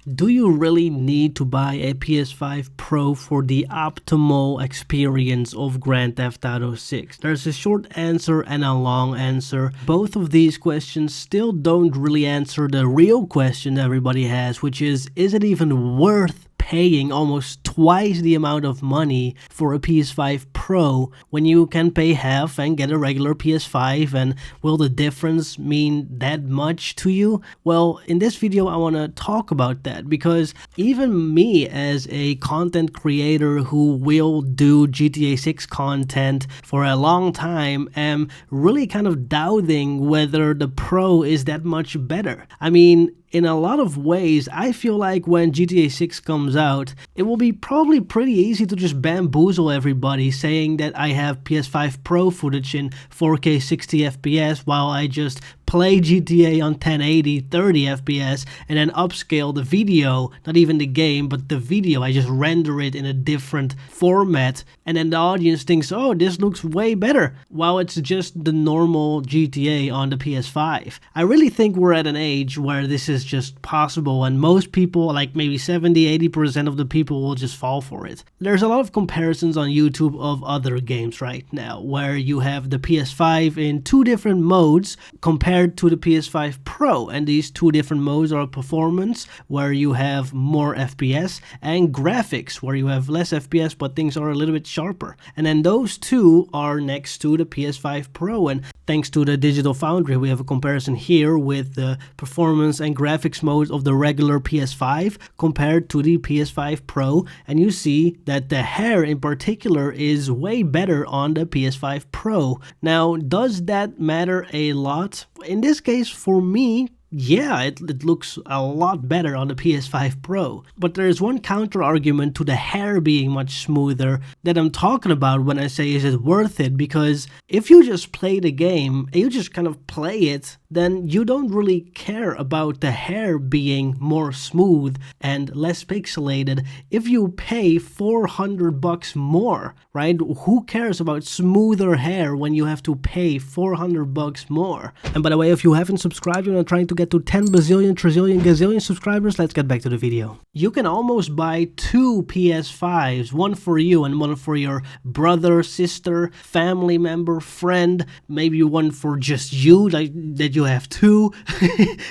Do you really need to buy a PS5 Pro for the optimal experience of Grand Theft Auto 6? There's a short answer and a long answer. Both of these questions still don't really answer the real question everybody has, which is it even worth paying almost twice the amount of money for a PS5 Pro when you can pay half and get a regular PS5? And will the difference mean that much to you? Well, in this video I want to talk about that, because even me as a content creator who will do GTA 6 content for a long time am really kind of doubting whether the Pro is that much better. I mean, in a lot of ways, I feel like when GTA 6 comes out, it will be probably pretty easy to just bamboozle everybody saying that I have PS5 Pro footage in 4K 60 FPS while I just play GTA on 1080 30 FPS and then upscale the video, not even the game, but the video. I just render it in a different format, and then the audience thinks, oh, this looks way better, while it's just the normal GTA on the PS5. I really think we're at an age where this is just possible, and most people, like maybe 70-80% of the people, will just fall for it. There's a lot of comparisons on YouTube of other games right now where you have the PS5 in two different modes compared to the PS5 Pro, and these two different modes are performance, where you have more FPS, and graphics, where you have less FPS but things are a little bit sharper. And then those two are next to the PS5 Pro, and thanks to the Digital Foundry we have a comparison here with the performance and graphics modes of the regular PS5 compared to the PS5 Pro, and you see that the hair in particular is way better on the PS5 Pro. Now, does that matter a lot? In this case, for me, yeah, it looks a lot better on the PS5 Pro. But there's one counter argument to the hair being much smoother that I'm talking about when I say is it worth it, because if you just play the game and you just kind of play it, then you don't really care about the hair being more smooth and less pixelated if you pay $400 more, right? Who cares about smoother hair when you have to pay $400 more? And by the way, if you haven't subscribed and are trying to get to 10 bazillion, trillion, gazillion subscribers, let's get back to the video. You can almost buy two PS5s, one for you and one for your brother, sister, family member, friend, maybe one for just you, like that you have two,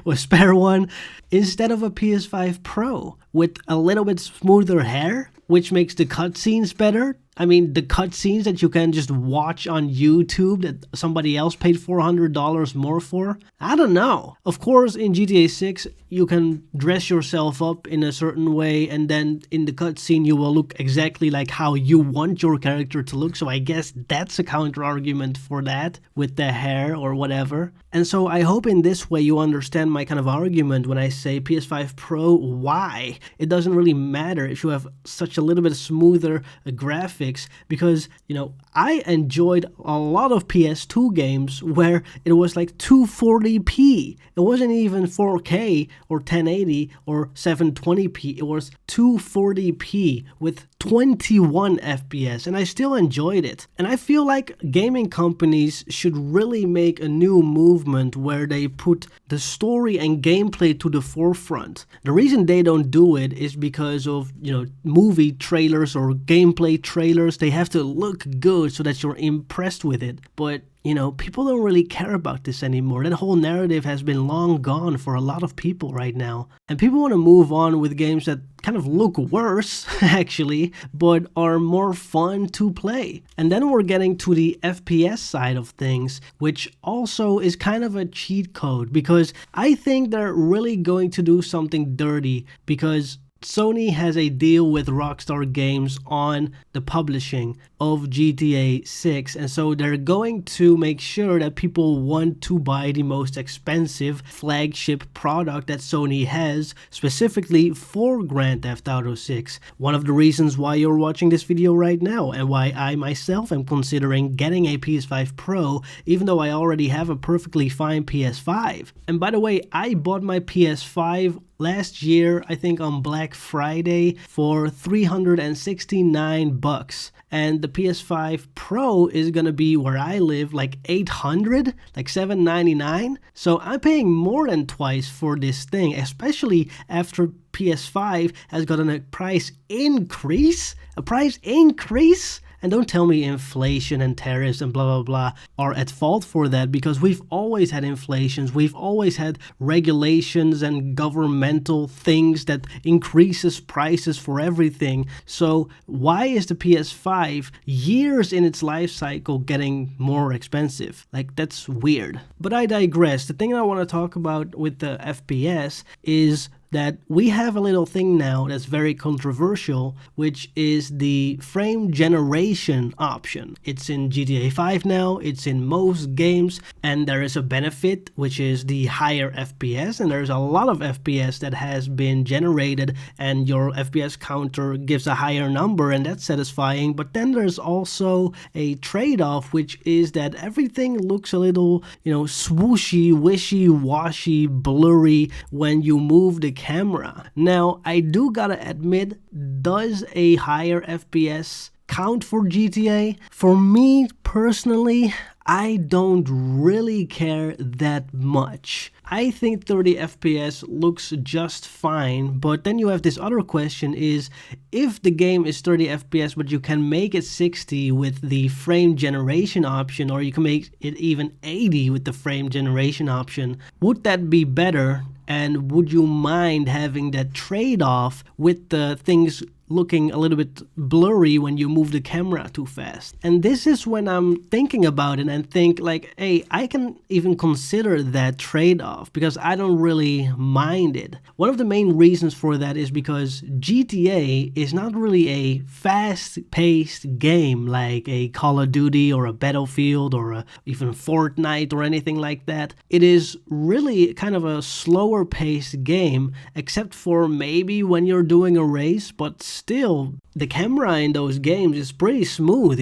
or spare one, instead of a PS5 Pro with a little bit smoother hair, which makes the cutscenes better. I mean, the cutscenes that you can just watch on YouTube that somebody else paid $400 more for? I don't know. Of course, in GTA 6, you can dress yourself up in a certain way, and then in the cutscene you will look exactly like how you want your character to look. So I guess that's a counter argument for that with the hair or whatever. And so I hope in this way you understand my kind of argument when I say PS5 Pro, why? It doesn't really matter if you have such a little bit smoother graphics, because, you know, I enjoyed a lot of PS2 games where it was like 240p. It wasn't even 4K or 1080 or 720p. It was 240p with 21 FPS, and I still enjoyed it. And I feel like gaming companies should really make a new movement where they put the story and gameplay to the forefront. The reason they don't do it is because of, you know, movie trailers or gameplay trailers. They have to look good so that you're impressed with it. But you know, people don't really care about this anymore. That whole narrative has been long gone for a lot of people right now. And people want to move on with games that kind of look worse, actually, but are more fun to play. And then we're getting to the FPS side of things, which also is kind of a cheat code, because I think they're really going to do something dirty, because Sony has a deal with Rockstar Games on the publishing of GTA 6, and so they're going to make sure that people want to buy the most expensive flagship product that Sony has, specifically for Grand Theft Auto 6. One of the reasons why you're watching this video right now, and why I myself am considering getting a PS5 Pro, even though I already have a perfectly fine PS5. And by the way, I bought my PS5 last year, I think on Black Friday for $369. And the PS5 Pro is gonna be where I live like 800, like $799. So I'm paying more than twice for this thing, especially after PS5 has gotten a price increase. A price increase? And don't tell me inflation and tariffs and blah, blah, blah are at fault for that, because we've always had inflations. We've always had regulations and governmental things that increases prices for everything. So why is the PS5 years in its life cycle getting more expensive? Like, that's weird. But I digress. The thing I want to talk about with the FPS is that we have a little thing now that's very controversial, which is the frame generation option. It's in GTA 5 now, it's in most games, and there is a benefit, which is the higher FPS, and there's a lot of FPS that has been generated, and your FPS counter gives a higher number, and that's satisfying. But then there's also a trade-off, which is that everything looks a little, swooshy, wishy-washy, blurry when you move the camera. Now, I do gotta admit, does a higher FPS count for GTA? For me personally, I don't really care that much. I think 30 FPS looks just fine, but then you have this other question is, if the game is 30 FPS but you can make it 60 with the frame generation option, or you can make it even 80 with the frame generation option, would that be better? And would you mind having that trade-off with the things looking a little bit blurry when you move the camera too fast? And this is when I'm thinking about it and think like, hey, I can even consider that trade-off because I don't really mind it. One of the main reasons for that is because GTA is not really a fast-paced game like a Call of Duty or a Battlefield or even Fortnite or anything like that. It is really kind of a slower paced game, except for maybe when you're doing a race, but still the camera in those games is pretty smooth,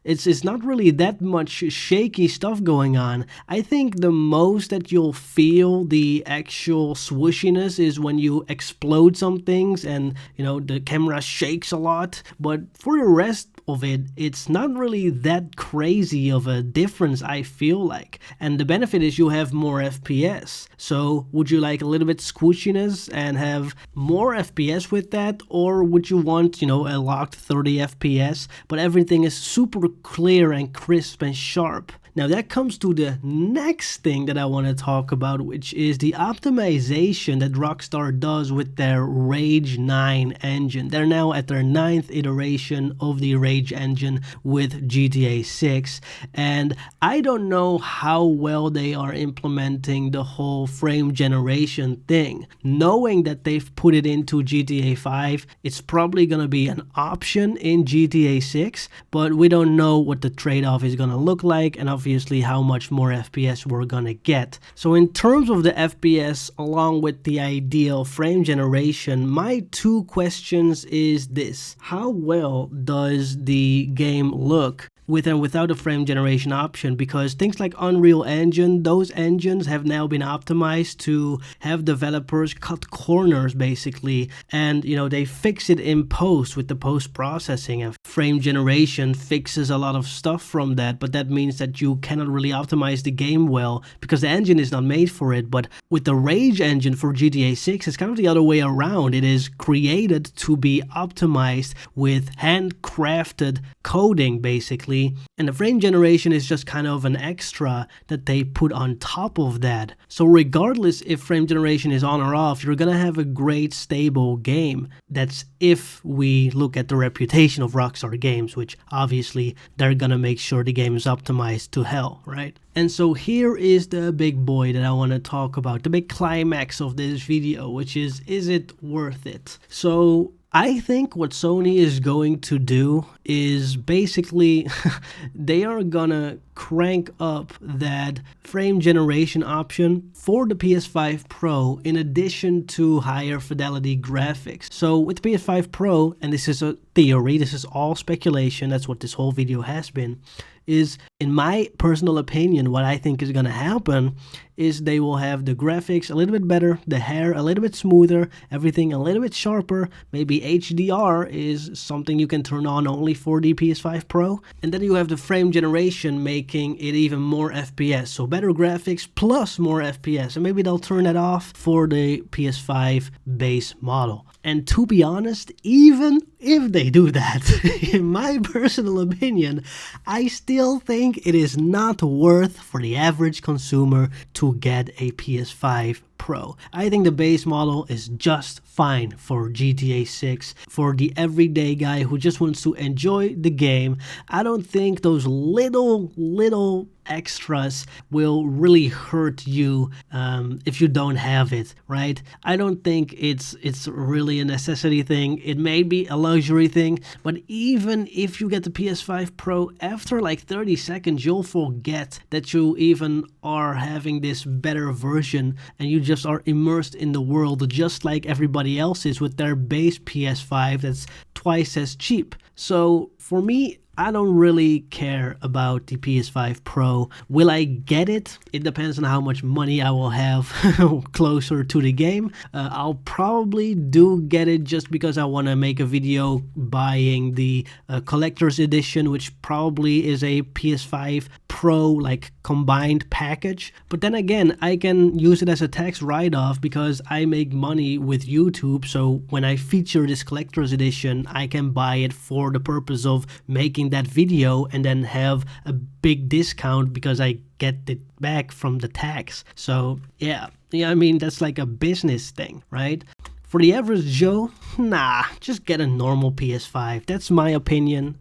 It's not really that much shaky stuff going on. I think the most that you'll feel the actual swooshiness is when you explode some things and, the camera shakes a lot. But for the rest of it, it's not really that crazy of a difference, I feel like. And the benefit is you have more FPS. So would you like a little bit squishiness and have more FPS with that? Or would you want, a locked 30 FPS, but everything is super clear and crisp and sharp? Now that comes to the next thing that I want to talk about, which is the optimization that Rockstar does with their Rage 9 engine. They're now at their 9th iteration of the Rage engine with GTA 6, and I don't know how well they are implementing the whole frame generation thing. Knowing that they've put it into GTA 5, it's probably going to be an option in GTA 6, but we don't know what the trade-off is going to look like, and obviously how much more FPS we're gonna get. So in terms of the FPS along with the ideal frame generation, my two questions is this: how well does the game look with and without a frame generation option? Because things like Unreal Engine, those engines have now been optimized to have developers cut corners basically, and they fix it in post with the post-processing, and frame generation fixes a lot of stuff from that, but that means that you cannot really optimize the game well because the engine is not made for it. But with the Rage engine for GTA 6, it's kind of the other way around. It is created to be optimized with handcrafted coding basically, and the frame generation is just kind of an extra that they put on top of that. So regardless if frame generation is on or off, you're gonna have a great stable game. That's if we look at the reputation of Rockstar Games, which obviously they're gonna make sure the game is optimized to hell, right? And so here is the big boy that I want to talk about, the big climax of this video, which is it worth it? So I think what Sony is going to do is basically they are gonna crank up that frame generation option for the PS5 Pro in addition to higher fidelity graphics. So with PS5 Pro, and this is a theory, this is all speculation, that's what this whole video has been, is in my personal opinion, what I think is going to happen is they will have the graphics a little bit better, the hair a little bit smoother, everything a little bit sharper. Maybe HDR is something you can turn on only for the PS5 Pro. And then you have the frame generation making it even more FPS. So better graphics plus more FPS. And maybe they'll turn that off for the PS5 base model. And to be honest, even if they do that, in my personal opinion, I still think it is not worth for the average consumer to get a PS5 Pro. I think the base model is just fine for GTA 6, for the everyday guy who just wants to enjoy the game. I don't think those little extras will really hurt you if you don't have it, right? I don't think it's really a necessity thing. It may be a luxury thing, but even if you get the PS5 Pro, after like 30 seconds you'll forget that you even are having this better version, and you just are immersed in the world just like everybody else is with their base PS5 that's twice as cheap. So for me, I don't really care about the PS5 Pro. Will I get it? It depends on how much money I will have closer to the game. I'll probably do get it just because I want to make a video buying the collector's edition, which probably is a PS5 Pro like combined package. But then again, I can use it as a tax write-off because I make money with YouTube. So when I feature this collector's edition, I can buy it for the purpose of making that video and then have a big discount because I get it back from the tax. So yeah, I mean, that's like a business thing, right? For the average Joe, nah, just get a normal PS5. That's my opinion.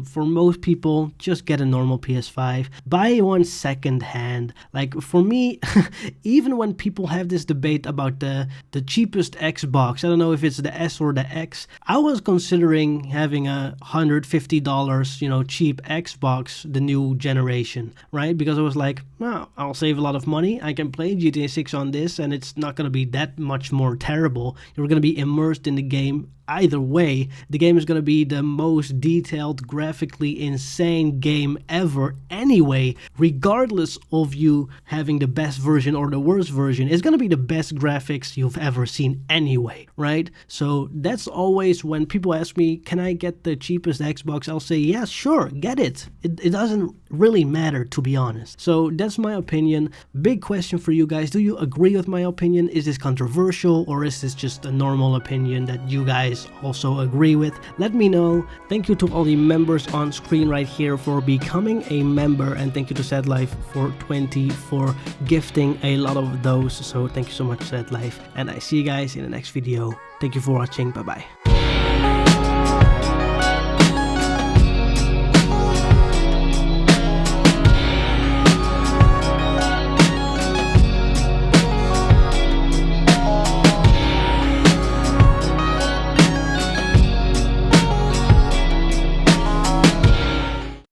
For most people, just get a normal PS5. Buy one second hand. Like for me, even when people have this debate about the cheapest Xbox, I don't know if it's the S or the X, I was considering having a $150, cheap Xbox, the new generation, right? Because I was like, well, I'll save a lot of money. I can play GTA 6 on this, and it's not going to be that much more terrible. You're going to be immersed in the game. Either way, the game is going to be the most detailed, graphically insane game ever anyway. Regardless of you having the best version or the worst version, it's going to be the best graphics you've ever seen anyway, right? So that's always when people ask me, can I get the cheapest Xbox? I'll say, yeah, sure, get it. It doesn't really matter, to be honest. So that's my opinion. Big question for you guys. Do you agree with my opinion? Is this controversial, or is this just a normal opinion that you guys also agree with? Let me know. Thank you to all the members on screen right here for becoming a member, and thank you to SadLife for 20 for gifting a lot of those. So thank you so much, SadLife, and I see you guys in the next video. Thank you for watching. Bye bye.